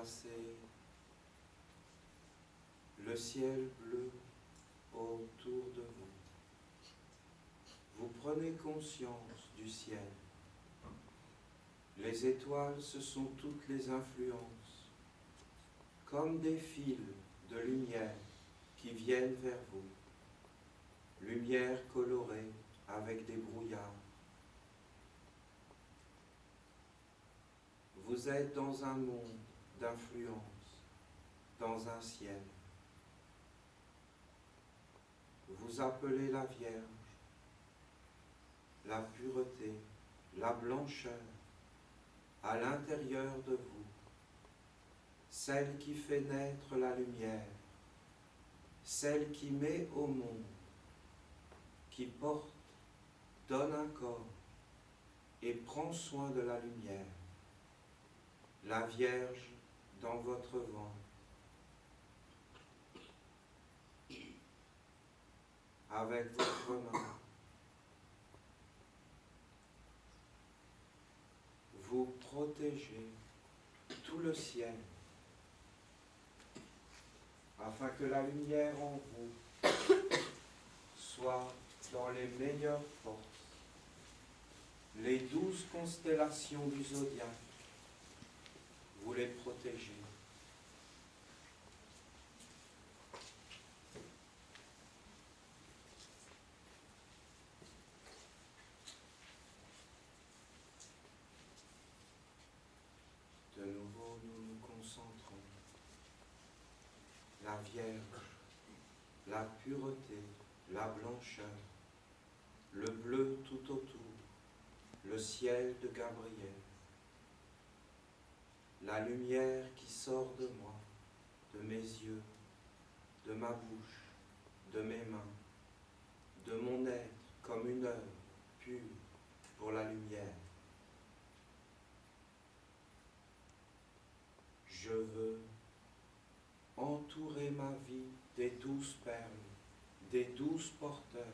Placez le ciel bleu autour de vous. Vous prenez conscience du ciel. Les étoiles, ce sont toutes les influences, comme des fils de lumière qui viennent vers vous. Lumière colorée avec des brouillards. Vous êtes dans un monde d'influence, dans un ciel. Vous appelez la Vierge, la pureté, la blancheur, à l'intérieur de vous, celle qui fait naître la lumière, celle qui met au monde, qui porte, donne un corps et prend soin de la lumière, la Vierge dans votre ventre. Avec votre main, vous protégez tout le ciel afin que la lumière en vous soit dans les meilleures forces. Les 12 constellations du zodiaque, vous les protégez. De nouveau, nous nous concentrons. La Vierge, la pureté, la blancheur, le bleu tout autour, le ciel de Gabriel, la lumière qui sort de moi, de mes yeux, de ma bouche, de mes mains, de mon être comme une œuvre pure pour la lumière. Je veux entourer ma vie des 12 perles, des 12 porteurs,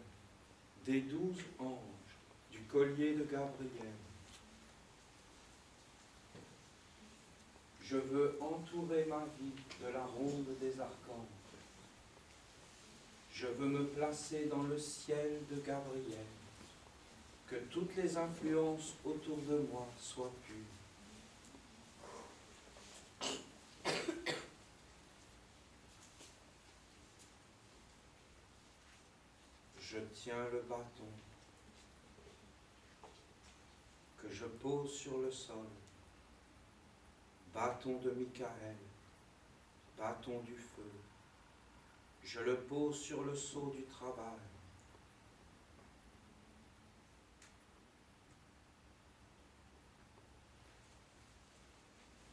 des 12 anges, du collier de Gabriel. Je veux entourer ma vie de la ronde des archanges. Je veux me placer dans le ciel de Gabriel, que toutes les influences autour de moi soient pures. Je tiens le bâton que je pose sur le sol, bâton de Michael, bâton du feu. Je le pose sur le sceau du travail.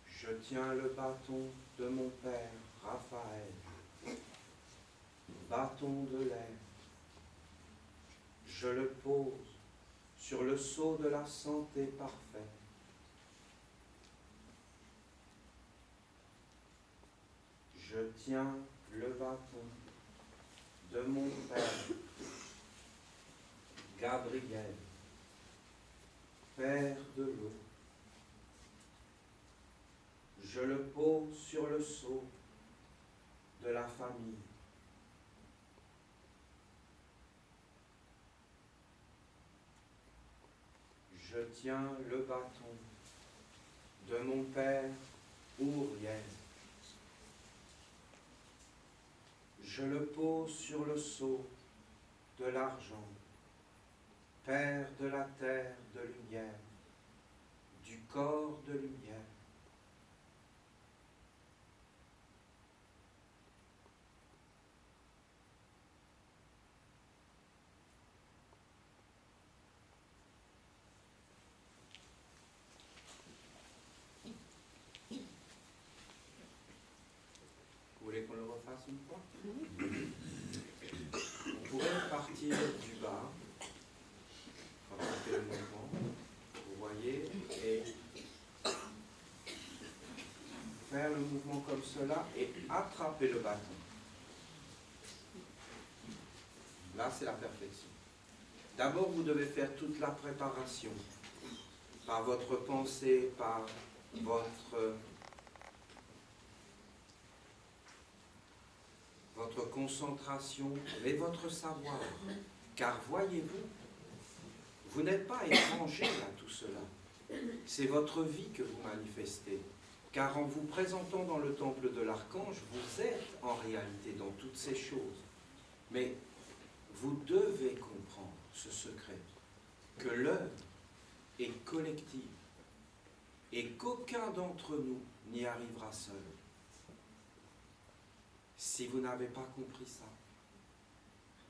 Je tiens le bâton de mon père, Raphaël, bâton de l'air. Je le pose sur le sceau de la santé parfaite. Je tiens le bâton de mon père, Gabriel, Père de l'eau. Je le pose sur le sceau de la famille. Je tiens le bâton de mon père, Uriel. Je le pose sur le sceau de l'argent, Père de la terre de lumière, du corps de lumière. Vous voulez qu'on le refasse une fois? On pourrait partir du bas, on va faire le mouvement, vous voyez, et faire le mouvement comme cela et attraper le bâton. Là, c'est la perfection. D'abord, vous devez faire toute la préparation, par votre pensée, par votre votre concentration et votre savoir. Car voyez-vous, vous n'êtes pas étranger à tout cela. C'est votre vie que vous manifestez. Car en vous présentant dans le temple de l'archange, vous êtes en réalité dans toutes ces choses. Mais vous devez comprendre ce secret, que l'œuvre est collective et qu'aucun d'entre nous n'y arrivera seul. Si vous n'avez pas compris ça,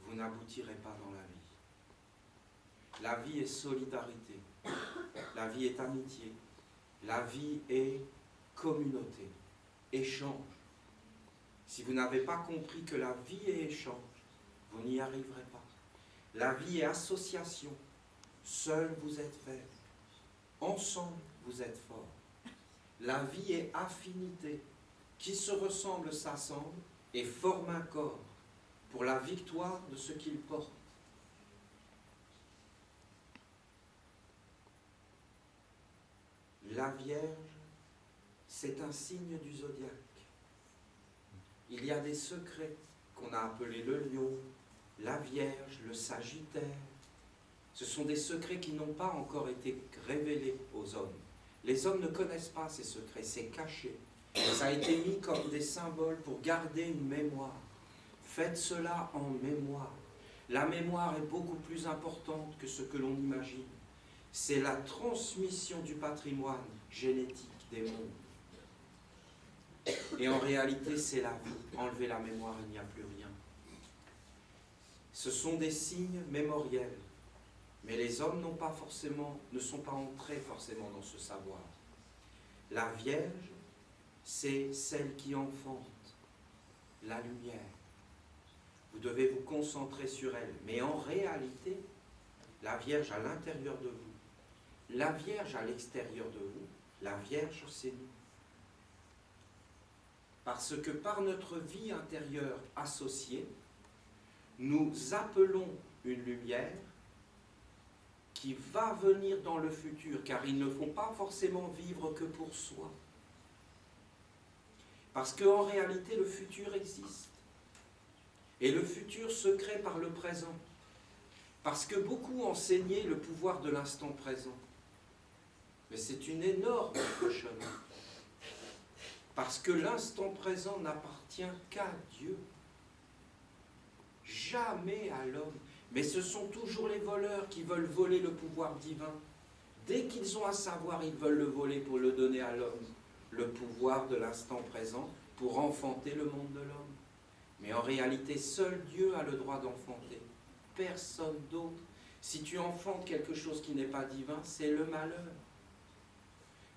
vous n'aboutirez pas dans la vie. La vie est solidarité, la vie est amitié, la vie est communauté, échange. Si vous n'avez pas compris que la vie est échange, vous n'y arriverez pas. La vie est association. Seul vous êtes faible. Ensemble vous êtes fort. La vie est affinité. Qui se ressemble s'assemble et forme un corps pour la victoire de ce qu'il porte. La Vierge, c'est un signe du zodiaque. Il y a des secrets qu'on a appelés le lion, la Vierge, le Sagittaire. Ce sont des secrets qui n'ont pas encore été révélés aux hommes. Les hommes ne connaissent pas ces secrets, c'est caché. Ça a été mis comme des symboles pour garder une mémoire. Faites cela en mémoire. La mémoire est beaucoup plus importante que ce que l'on imagine. C'est la transmission du patrimoine génétique des mondes. Et en réalité, c'est la vie. Enlevez la mémoire, il n'y a plus rien. Ce sont des signes mémoriels. Mais les hommes ne sont pas entrés forcément dans ce savoir. La Vierge, c'est celle qui enfante la lumière. Vous devez vous concentrer sur elle. Mais en réalité, la Vierge à l'intérieur de vous, la Vierge à l'extérieur de vous, la Vierge, c'est nous. Parce que par notre vie intérieure associée, nous appelons une lumière qui va venir dans le futur, car il ne faut pas forcément vivre que pour soi. Parce qu'en réalité, le futur existe. Et le futur se crée par le présent. Parce que beaucoup enseignaient le pouvoir de l'instant présent. Mais c'est une énorme cochonnerie. Parce que l'instant présent n'appartient qu'à Dieu. Jamais à l'homme. Mais ce sont toujours les voleurs qui veulent voler le pouvoir divin. Dès qu'ils ont à savoir, ils veulent le voler pour le donner à l'homme. Le pouvoir de l'instant présent pour enfanter le monde de l'homme. Mais en réalité, seul Dieu a le droit d'enfanter. Personne d'autre. Si tu enfantes quelque chose qui n'est pas divin, c'est le malheur.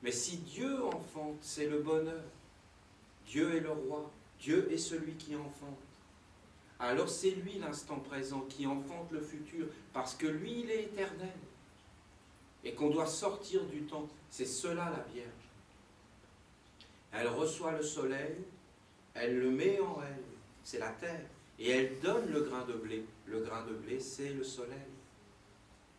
Mais si Dieu enfante, c'est le bonheur. Dieu est le roi. Dieu est celui qui enfante. Alors c'est lui l'instant présent qui enfante le futur, parce que lui, il est éternel. Et qu'on doit sortir du temps. C'est cela la Vierge. Elle reçoit le soleil, elle le met en elle, c'est la terre. Et elle donne le grain de blé. Le grain de blé, c'est le soleil.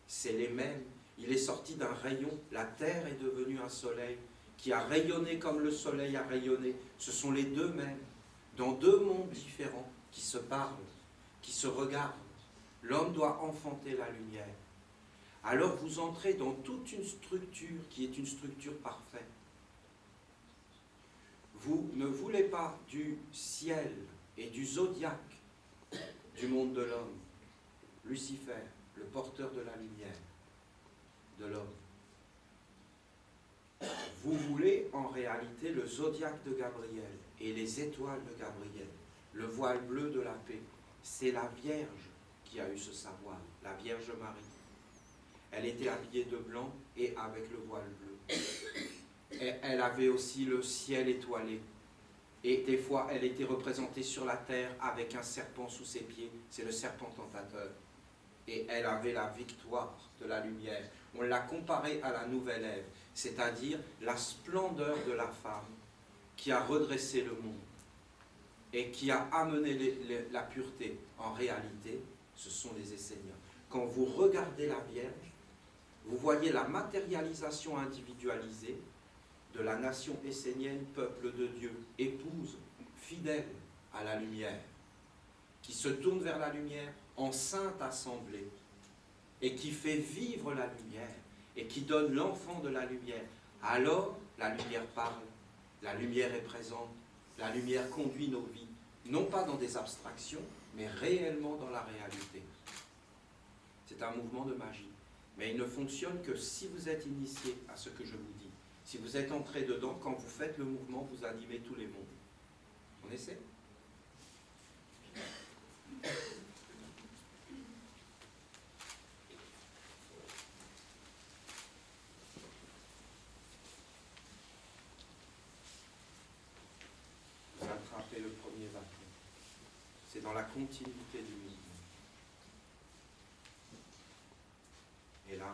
C'est les mêmes. Il est sorti d'un rayon. La terre est devenue un soleil qui a rayonné comme le soleil a rayonné. Ce sont les deux mêmes, dans deux mondes différents, qui se parlent, qui se regardent. L'homme doit enfanter la lumière. Alors vous entrez dans toute une structure qui est une structure parfaite. Vous ne voulez pas du ciel et du zodiaque du monde de l'homme. Lucifer, le porteur de la lumière de l'homme. Vous voulez en réalité le zodiaque de Gabriel et les étoiles de Gabriel, le voile bleu de la paix. C'est la Vierge qui a eu ce savoir, la Vierge Marie. Elle était habillée de blanc et avec le voile bleu. Et elle avait aussi le ciel étoilé. Et des fois, elle était représentée sur la terre avec un serpent sous ses pieds. C'est le serpent tentateur. Et elle avait la victoire de la lumière. On l'a comparée à la nouvelle Ève, c'est-à-dire la splendeur de la femme qui a redressé le monde et qui a amené la pureté. En réalité, ce sont les Esséniens. Quand vous regardez la Vierge, vous voyez la matérialisation individualisée de la nation essénienne, peuple de Dieu, épouse, fidèle à la lumière. qui se tourne vers la lumière en sainte assemblée, et qui fait vivre la lumière, et qui donne l'enfant de la lumière, alors la lumière parle, la lumière est présente, la lumière conduit nos vies, non pas dans des abstractions, mais réellement dans la réalité. C'est un mouvement de magie. Mais il ne fonctionne que si vous êtes initié à ce que je vous dis. Si vous êtes entré dedans, quand vous faites le mouvement, vous animez tous les mondes. On essaie ? Vous attrapez le premier bâton. C'est dans la continuité du mouvement. Et là,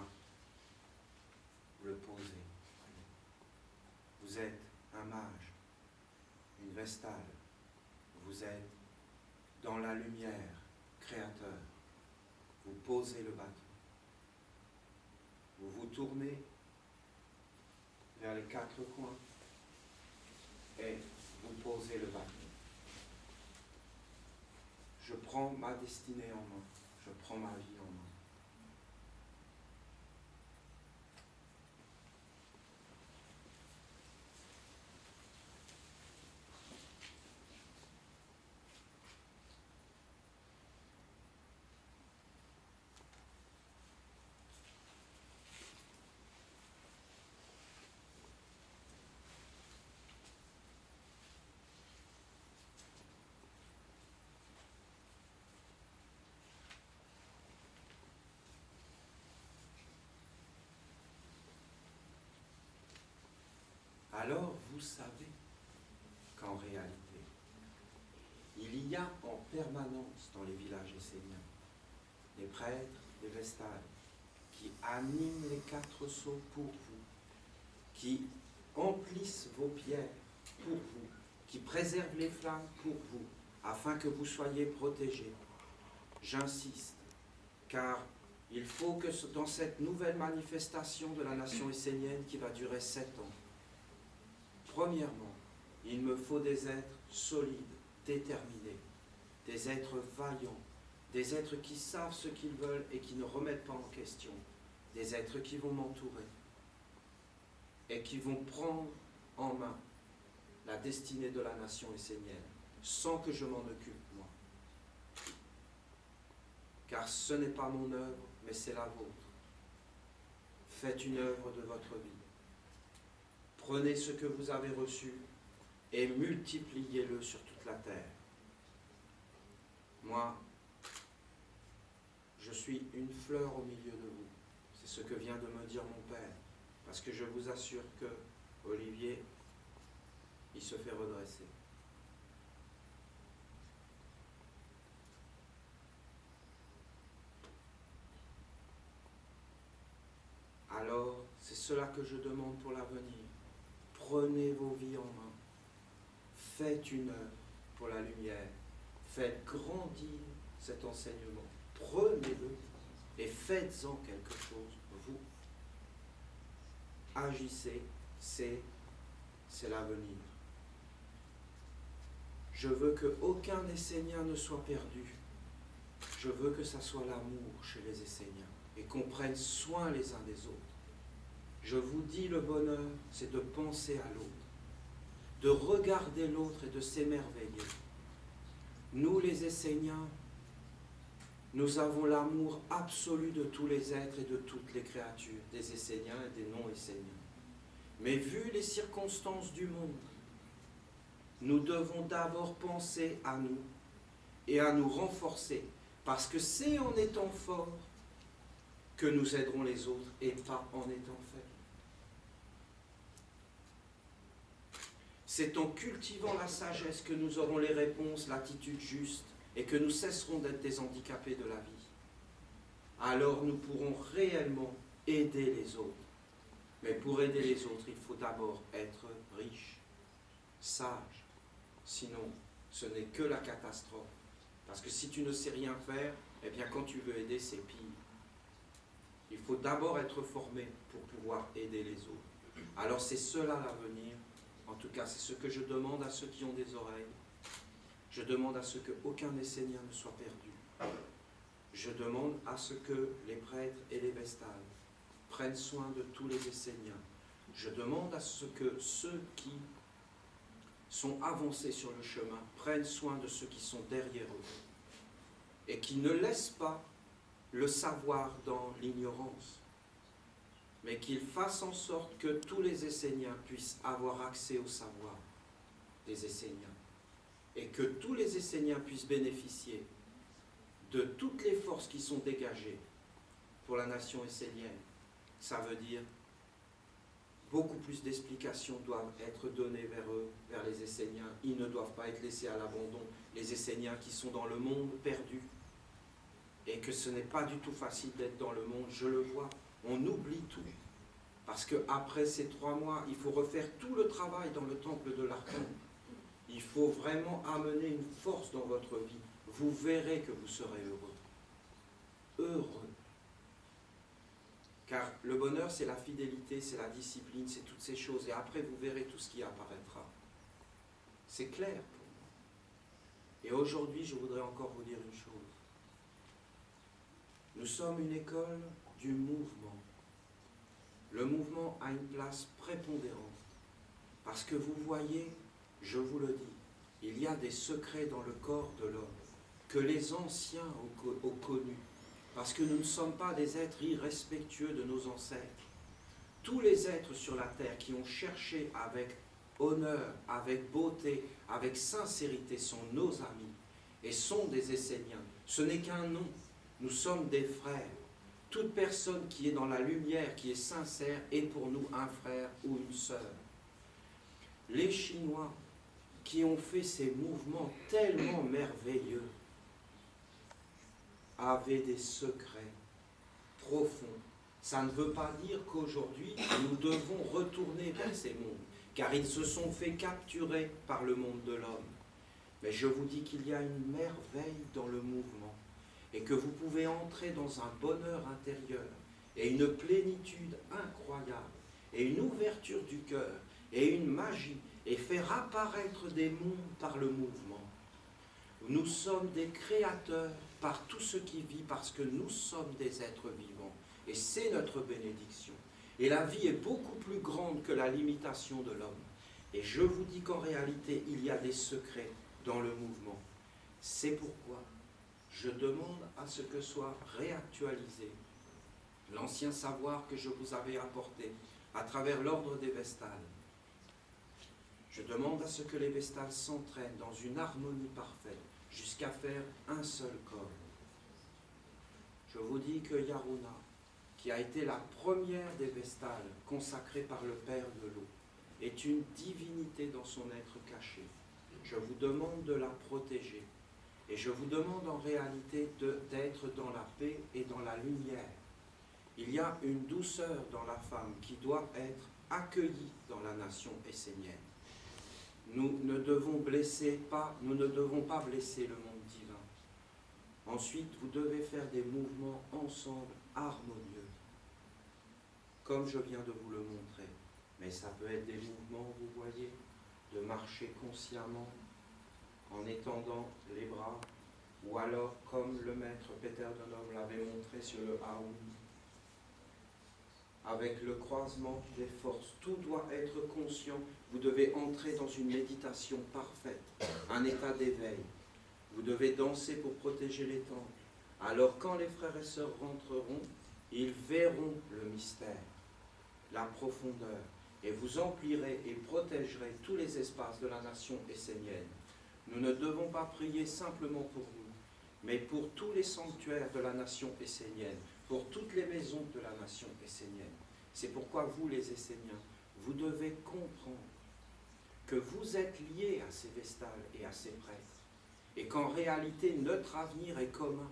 vous le posez. Vous êtes un mage, une vestale. Vous êtes dans la lumière, créateur. Vous posez le bâton. Vous vous tournez vers les quatre coins et vous posez le bâton. Je prends ma destinée en main. Je prends ma vie en main. Alors vous savez qu'en réalité, il y a en permanence dans les villages esséniens des prêtres, des vestales, qui animent les quatre sceaux pour vous, qui emplissent vos pierres pour vous, qui préservent les flammes pour vous, afin que vous soyez protégés. J'insiste, car il faut que dans cette nouvelle manifestation de la nation essénienne qui va durer 7 ans, premièrement, il me faut des êtres solides, déterminés, des êtres vaillants, des êtres qui savent ce qu'ils veulent et qui ne remettent pas en question, des êtres qui vont m'entourer et qui vont prendre en main la destinée de la nation essénienne, sans que je m'en occupe, moi. Car ce n'est pas mon œuvre, mais c'est la vôtre. Faites une œuvre de votre vie. Prenez ce que vous avez reçu et multipliez-le sur toute la terre. Moi, je suis une fleur au milieu de vous. C'est ce que vient de me dire mon père. Parce que je vous assure que Olivier, il se fait redresser. Alors, c'est cela que je demande pour l'avenir. Prenez vos vies en main. Faites une œuvre pour la lumière. Faites grandir cet enseignement. Prenez-le et faites-en quelque chose, vous. Agissez, c'est l'avenir. Je veux qu'aucun Essénien ne soit perdu. Je veux que ça soit l'amour chez les Esséniens et qu'on prenne soin les uns des autres. Je vous dis, le bonheur, c'est de penser à l'autre, de regarder l'autre et de s'émerveiller. Nous, les Esséniens, nous avons l'amour absolu de tous les êtres et de toutes les créatures, des Esséniens et des non-Esséniens. Mais vu les circonstances du monde, nous devons d'abord penser à nous et à nous renforcer, parce que c'est en étant forts que nous aiderons les autres et pas en étant faibles. C'est en cultivant la sagesse que nous aurons les réponses, l'attitude juste, et que nous cesserons d'être des handicapés de la vie. Alors nous pourrons réellement aider les autres. Mais pour aider les autres, il faut d'abord être riche, sage. Sinon, ce n'est que la catastrophe. Parce que si tu ne sais rien faire, eh bien quand tu veux aider, c'est pire. Il faut d'abord être formé pour pouvoir aider les autres. Alors c'est cela l'avenir. En tout cas, c'est ce que je demande à ceux qui ont des oreilles. Je demande à ce qu'aucun Essénien ne soit perdu. Je demande à ce que les prêtres et les vestales prennent soin de tous les Esséniens. Je demande à ce que ceux qui sont avancés sur le chemin prennent soin de ceux qui sont derrière eux et qui ne laissent pas le savoir dans l'ignorance, mais qu'ils fassent en sorte que tous les Esséniens puissent avoir accès au savoir des Esséniens et que tous les Esséniens puissent bénéficier de toutes les forces qui sont dégagées pour la nation essénienne. Ça veut dire beaucoup plus d'explications doivent être données vers eux, vers les Esséniens. Ils ne doivent pas être laissés à l'abandon. Les Esséniens qui sont dans le monde perdu et que ce n'est pas du tout facile d'être dans le monde, je le vois. On oublie tout. Parce qu'après ces 3 mois, il faut refaire tout le travail dans le temple de l'Archange. Il faut vraiment amener une force dans votre vie. Vous verrez que vous serez heureux. Heureux. Car le bonheur, c'est la fidélité, c'est la discipline, c'est toutes ces choses. Et après, vous verrez tout ce qui apparaîtra. C'est clair pour moi. Et aujourd'hui, je voudrais encore vous dire une chose. Nous sommes une école du mouvement. Le mouvement a une place prépondérante. Parce que vous voyez, je vous le dis, il y a des secrets dans le corps de l'homme que les anciens ont connus. Parce que nous ne sommes pas des êtres irrespectueux de nos ancêtres. Tous les êtres sur la terre qui ont cherché avec honneur, avec beauté, avec sincérité sont nos amis et sont des Esséniens. Ce n'est qu'un nom. Nous sommes des frères. Toute personne qui est dans la lumière, qui est sincère, est pour nous un frère ou une sœur. Les Chinois qui ont fait ces mouvements tellement merveilleux avaient des secrets profonds. Ça ne veut pas dire qu'aujourd'hui, nous devons retourner vers ces mondes, car ils se sont fait capturer par le monde de l'homme. Mais je vous dis qu'il y a une merveille dans le mouvement, et que vous pouvez entrer dans un bonheur intérieur, et une plénitude incroyable, et une ouverture du cœur, et une magie, et faire apparaître des mondes par le mouvement. Nous sommes des créateurs par tout ce qui vit, parce que nous sommes des êtres vivants. Et c'est notre bénédiction. Et la vie est beaucoup plus grande que la limitation de l'homme. Et je vous dis qu'en réalité, il y a des secrets dans le mouvement. C'est pourquoi je demande à ce que soit réactualisé l'ancien savoir que je vous avais apporté à travers l'ordre des Vestales. Je demande à ce que les Vestales s'entraînent dans une harmonie parfaite, jusqu'à faire un seul corps. Je vous dis que Yaruna, qui a été la première des Vestales consacrée par le Père de l'eau, est une divinité dans son être caché. Je vous demande de la protéger. Et je vous demande en réalité d'être dans la paix et dans la lumière. Il y a une douceur dans la femme qui doit être accueillie dans la nation essénienne. Nous ne devons pas blesser le monde divin. Ensuite, vous devez faire des mouvements ensemble harmonieux, comme je viens de vous le montrer. Mais ça peut être des mouvements, vous voyez, de marcher consciemment, en étendant les bras, ou alors comme le maître Peter Donhomme l'avait montré sur le Aum, avec le croisement des forces. Tout doit être conscient. Vous devez entrer dans une méditation parfaite, un état d'éveil. Vous devez danser pour protéger les temples. Alors quand les frères et sœurs rentreront, ils verront le mystère, la profondeur, et vous emplirez et protégerez tous les espaces de la nation essénienne. Nous ne devons pas prier simplement pour nous, mais pour tous les sanctuaires de la nation essénienne, pour toutes les maisons de la nation essénienne. C'est pourquoi vous, les Esséniens, vous devez comprendre que vous êtes liés à ces Vestales et à ces prêtres, et qu'en réalité, notre avenir est commun.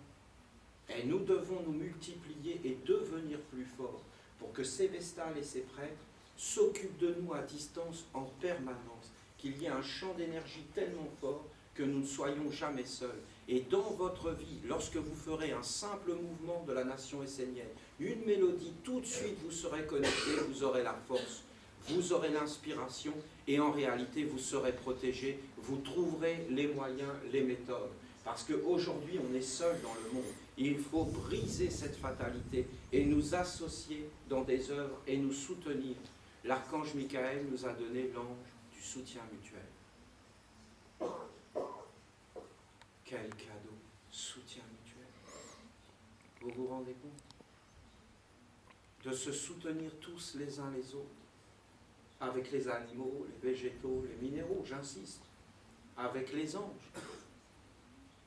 Et nous devons nous multiplier et devenir plus forts pour que ces Vestales et ces prêtres s'occupent de nous à distance en permanence, qu'il y ait un champ d'énergie tellement fort que nous ne soyons jamais seuls. Et dans votre vie, lorsque vous ferez un simple mouvement de la nation essénienne, une mélodie, tout de suite vous serez connectés, vous aurez la force. vous aurez l'inspiration et en réalité vous serez protégé, vous trouverez les moyens, les méthodes. Parce qu'aujourd'hui on est seul dans le monde. Il faut briser cette fatalité et nous associer dans des œuvres et nous soutenir. L'archange Michael nous a donné l'ange du soutien mutuel. Quel cadeau, soutien mutuel. Vous vous rendez compte? De se soutenir tous les uns les autres, avec les animaux, les végétaux, les minéraux, j'insiste, avec les anges,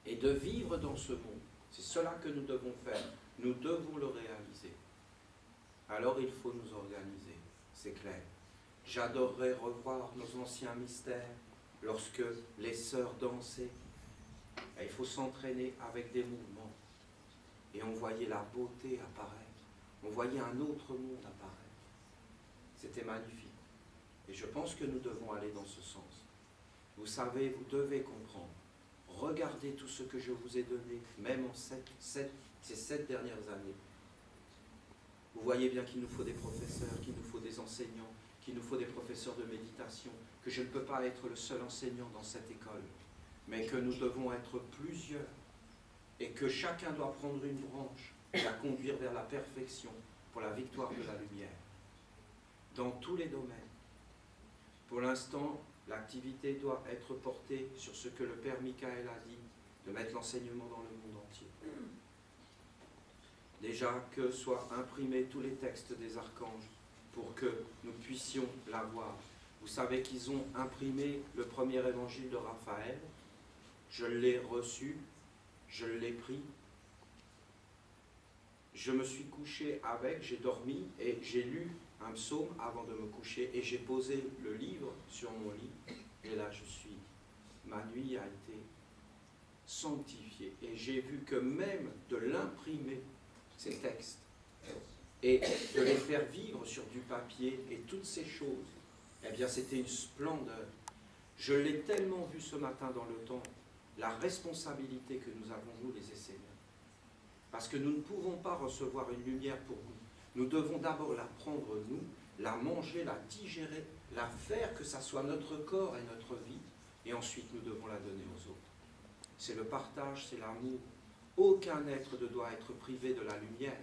et de vivre dans ce monde. C'est cela que nous devons faire. Nous devons le réaliser. Alors il faut nous organiser, c'est clair. J'adorerais revoir nos anciens mystères lorsque les sœurs dansaient. Et il faut s'entraîner avec des mouvements. Et on voyait la beauté apparaître. On voyait un autre monde apparaître. C'était magnifique. Et je pense que nous devons aller dans ce sens. Vous savez, vous devez comprendre. Regardez tout ce que je vous ai donné, même en ces 7 dernières années. Vous voyez bien qu'il nous faut des professeurs, qu'il nous faut des enseignants, qu'il nous faut des professeurs de méditation, que je ne peux pas être le seul enseignant dans cette école, mais que nous devons être plusieurs, et que chacun doit prendre une branche et la conduire vers la perfection pour la victoire de la lumière, dans tous les domaines. Pour l'instant, l'activité doit être portée sur ce que le Père Michael a dit, de mettre l'enseignement dans le monde entier. Déjà que soient imprimés tous les textes des archanges pour que nous puissions l'avoir. Vous savez qu'ils ont imprimé le premier évangile de Raphaël. Je l'ai reçu, je l'ai pris. Je me suis couché avec, j'ai dormi et j'ai lu un psaume avant de me coucher et j'ai posé le livre sur mon lit. Et là, ma nuit a été sanctifiée. Et j'ai vu que même de l'imprimer, ces textes, et de les faire vivre sur du papier et toutes ces choses, eh bien c'était une splendeur. Je l'ai tellement vu ce matin dans le temps, la responsabilité que nous avons, nous les enseignants. Parce que nous ne pouvons pas recevoir une lumière pour nous. Nous devons d'abord la prendre nous, la manger, la digérer, la faire que ça soit notre corps et notre vie, et ensuite nous devons la donner aux autres. C'est le partage, c'est l'amour. Aucun être ne doit être privé de la lumière.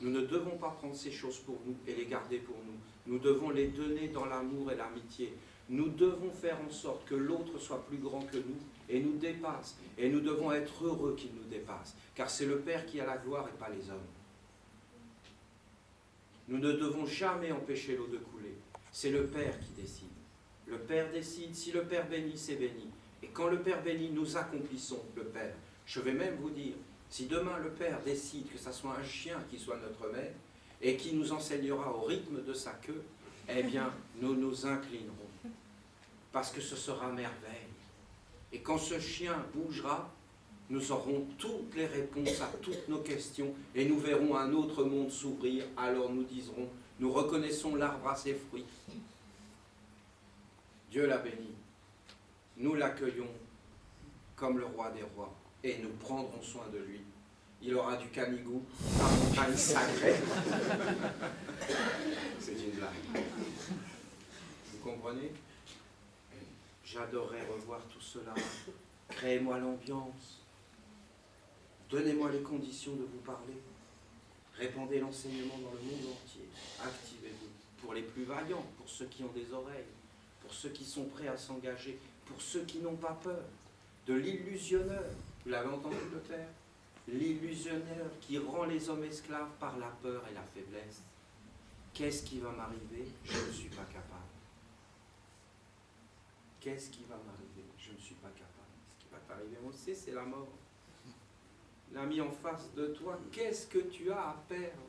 Nous ne devons pas prendre ces choses pour nous et les garder pour nous. Nous devons les donner dans l'amour et l'amitié. Nous devons faire en sorte que l'autre soit plus grand que nous et nous dépasse. Et nous devons être heureux qu'il nous dépasse, car c'est le Père qui a la gloire et pas les hommes. Nous ne devons jamais empêcher l'eau de couler. C'est le Père qui décide. Le Père décide. Si le Père bénit, c'est béni. Et quand le Père bénit, nous accomplissons le Père. Je vais même vous dire, si demain le Père décide que ça soit un chien qui soit notre maître et qui nous enseignera au rythme de sa queue, eh bien, nous nous inclinerons. Parce que ce sera merveille. Et quand ce chien bougera, nous aurons toutes les réponses à toutes nos questions et nous verrons un autre monde s'ouvrir. Alors nous diserons, nous reconnaissons l'arbre à ses fruits. Dieu l'a béni. Nous l'accueillons comme le roi des rois et nous prendrons soin de lui. Il aura du canigou, la montagne sacrée. C'est une blague. Vous comprenez? J'adorerais revoir tout cela. Créez-moi l'ambiance. Donnez-moi les conditions de vous parler. Répandez l'enseignement dans le monde entier. Activez-vous. Pour les plus vaillants, pour ceux qui ont des oreilles, pour ceux qui sont prêts à s'engager, pour ceux qui n'ont pas peur. De l'illusionneur. Vous l'avez entendu, le Père? L'illusionneur qui rend les hommes esclaves par la peur et la faiblesse. Qu'est-ce qui va m'arriver? Je ne suis pas capable. Qu'est-ce qui va m'arriver? Je ne suis pas capable. Ce qui va t'arriver, on le sait, c'est la mort. L'a mis en face de toi. Qu'est-ce que tu as à perdre?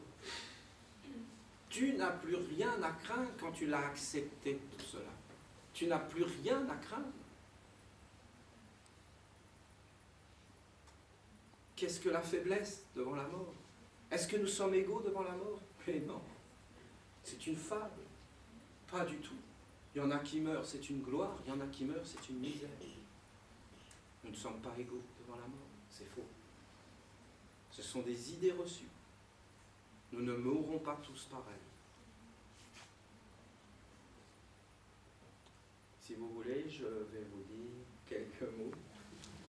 Tu n'as plus rien à craindre quand tu l'as accepté, tout cela. Tu n'as plus rien à craindre. Qu'est-ce que la faiblesse devant la mort? Est-ce que nous sommes égaux devant la mort? Mais non. C'est une fable. Pas du tout. Il y en a qui meurent, c'est une gloire. Il y en a qui meurent, c'est une misère. Nous ne sommes pas égaux devant la mort. C'est faux. Ce sont des idées reçues. Nous ne mourrons pas tous pareils. Si vous voulez, je vais vous dire